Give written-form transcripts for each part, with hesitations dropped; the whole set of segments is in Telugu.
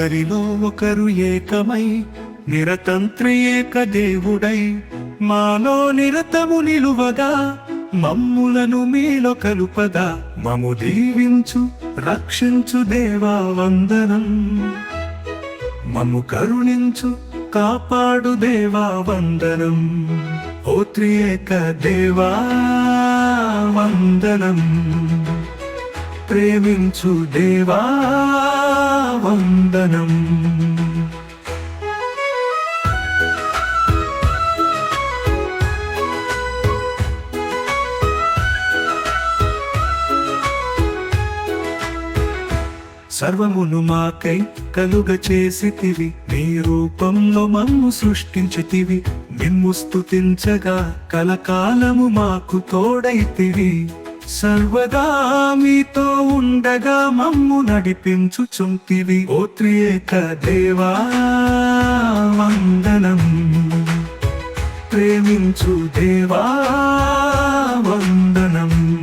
ఒకరిలో ఒకరు ఏకమై నిరతంత్రి ఏక దేవుడై మాలో నిరతము నిలువగా మమ్ములను మీలో కలుపగా మము దీవించు రక్షించు దేవా వందనం. మము కరుణించు కాపాడు దేవా వందనం. ఓ త్రియేక దేవా వందనం. ప్రేమించు దేవా వందనం. సర్వమును మాకై కలుగ చేసితివి, నీ రూపంలో మమ్ము సృష్టించితివి. మిమ్ము స్తుతించగా కలకాలము మాకు తోడైతివి. సర్వదా మీతో ఉండగా మమ్ము నడిపించుచుంటివి. ఓ త్రియేక దేవా వందనం. ప్రేమించు దేవా వందనం.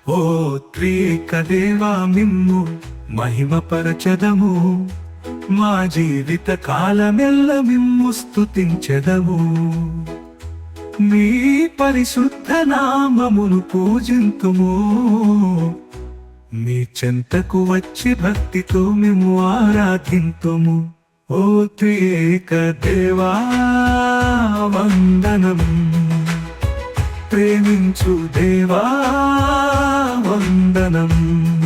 ఓ త్రియేక దేవా మిమ్ము మహిమపరచదము. మా జీవిత కాలమెల్ల మిమ్ము స్తుతించెదము. మీ పరిశుద్ధ నామమును పూజింతుము. మీ చెంతకు వచ్చి భక్తితో మేము ఆరాధింతుము. ఓ త్రియేక దేవా వందనం. ప్రేమించు దేవా వందనం.